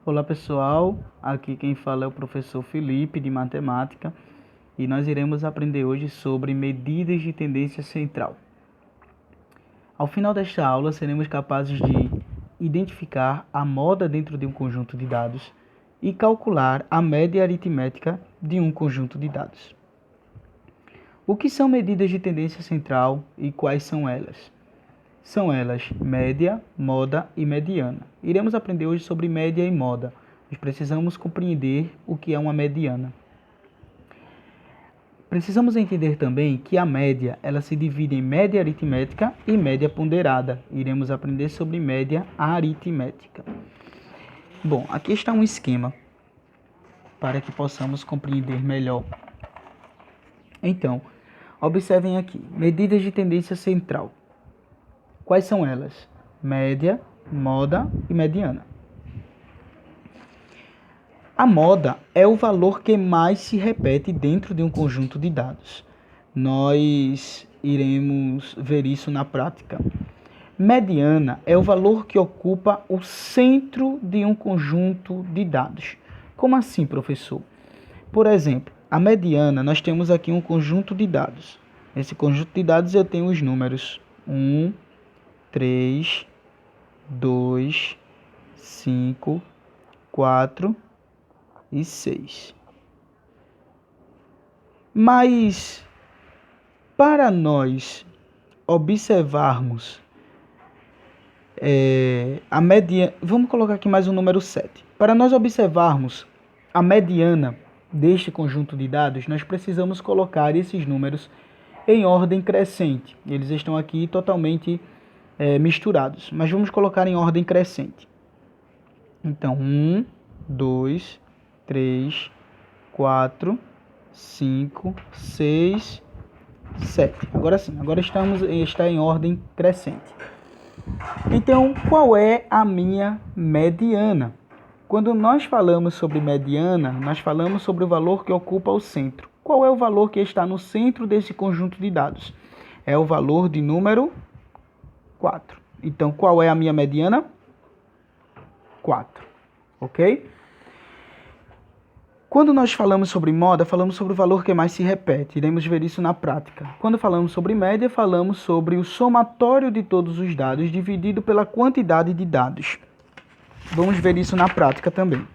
Olá pessoal, aqui quem fala é o professor Felipe de Matemática e nós iremos aprender hoje sobre medidas de tendência central. Ao final desta aula, seremos capazes de identificar a moda dentro de um conjunto de dados e calcular a média aritmética de um conjunto de dados. O que são medidas de tendência central e quais são elas? São elas média, moda e mediana. Iremos aprender hoje sobre média e moda. Nós precisamos compreender o que é uma mediana. Precisamos entender também que a média ela se divide em média aritmética e média ponderada. Iremos aprender sobre média aritmética. Bom, aqui está um esquema para que possamos compreender melhor. Então, observem aqui, medidas de tendência central. Quais são elas? Média, moda e mediana. A moda é o valor que mais se repete dentro de um conjunto de dados. Nós iremos ver isso na prática. Mediana é o valor que ocupa o centro de um conjunto de dados. Como assim, professor? Por exemplo, a mediana, nós temos aqui um conjunto de dados. Nesse conjunto de dados eu tenho os números 1, 3, 2, 5, 4 e 6. Mas, para nós observarmos a mediana, vamos colocar aqui mais um número 7. Para nós observarmos a mediana deste conjunto de dados, nós precisamos colocar esses números em ordem crescente. Eles estão aqui totalmente misturados, mas vamos colocar em ordem crescente. Então, 1, 2, 3, 4, 5, 6, 7. Agora sim, agora está em ordem crescente. Então, qual é a minha mediana? Quando nós falamos sobre mediana, nós falamos sobre o valor que ocupa o centro. Qual é o valor que está no centro desse conjunto de dados? É o valor de número 4. Então, qual é a minha mediana? 4. Ok? Quando nós falamos sobre moda, falamos sobre o valor que mais se repete. Iremos ver isso na prática. Quando falamos sobre média, falamos sobre o somatório de todos os dados dividido pela quantidade de dados. Vamos ver isso na prática também.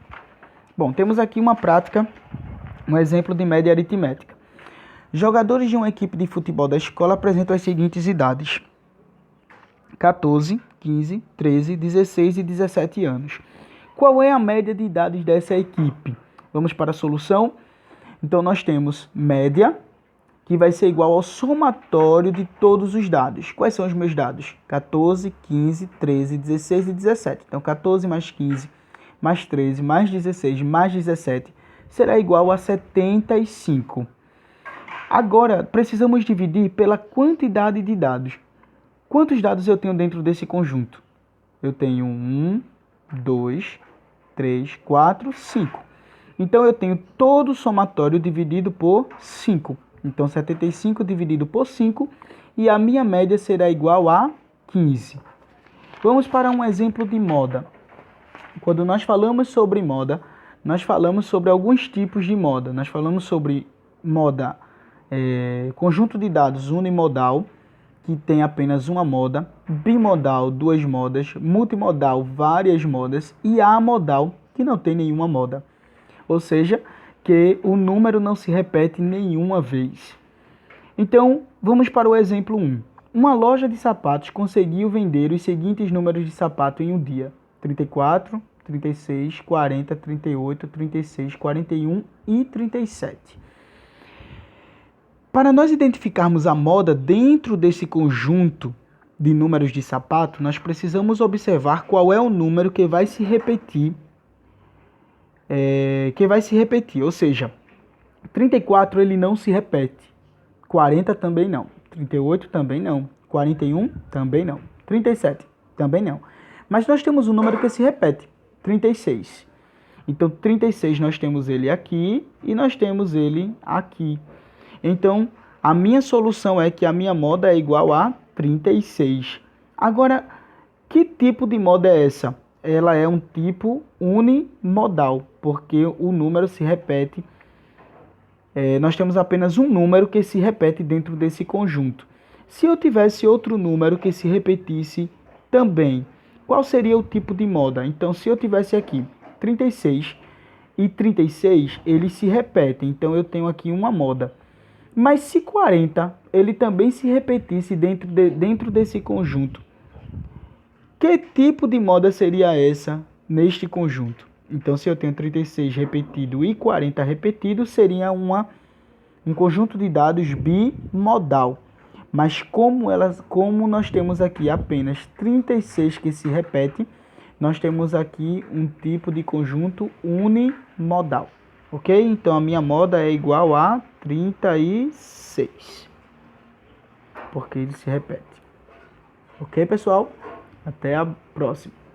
Bom, temos aqui uma prática, um exemplo de média aritmética. Jogadores de uma equipe de futebol da escola apresentam as seguintes idades: 14, 15, 13, 16 e 17 anos. Qual é a média de idades dessa equipe? Vamos para a solução. Então, nós temos média, que vai ser igual ao somatório de todos os dados. Quais são os meus dados? 14, 15, 13, 16 e 17. Então, 14 mais 15, mais 13, mais 16, mais 17, será igual a 75. Agora, precisamos dividir pela quantidade de dados. Quantos dados eu tenho dentro desse conjunto? Eu tenho 1, 2, 3, 4, 5. Então, eu tenho todo o somatório dividido por 5. Então, 75 dividido por 5 e a minha média será igual a 15. Vamos para um exemplo de moda. Quando nós falamos sobre moda, nós falamos sobre alguns tipos de moda. Nós falamos sobre moda, conjunto de dados unimodal, que tem apenas uma moda, bimodal, duas modas, multimodal, várias modas e amodal, que não tem nenhuma moda. Ou seja, que o número não se repete nenhuma vez. Então, vamos para o exemplo 1. Uma loja de sapatos conseguiu vender os seguintes números de sapato em um dia: 34, 36, 40, 38, 36, 41 e 37. Para nós identificarmos a moda dentro desse conjunto de números de sapato, nós precisamos observar qual é o número que vai se repetir. Ou seja, 34 ele não se repete, 40 também não, 38 também não, 41 também não, 37 também não. Mas nós temos um número que se repete, 36. Então, 36 nós temos ele aqui e nós temos ele aqui. Então, a minha solução é que a minha moda é igual a 36. Agora, que tipo de moda é essa? ela é um tipo unimodal, porque o número se repete. Nós temos apenas um número que se repete dentro desse conjunto. Se eu tivesse outro número que se repetisse também, qual seria o tipo de moda? Então, se eu tivesse aqui 36 e 36, eles se repetem, então eu tenho aqui uma moda. Mas se 40, ele também se repetisse dentro desse conjunto, que tipo de moda seria essa neste conjunto? Então, se eu tenho 36 repetido e 40 repetido, seria um conjunto de dados bimodal. Mas como nós temos aqui apenas 36 que se repete, nós temos aqui um tipo de conjunto unimodal. Ok? Então, a minha moda é igual a 36. Porque ele se repete. Ok, pessoal? Até a próxima.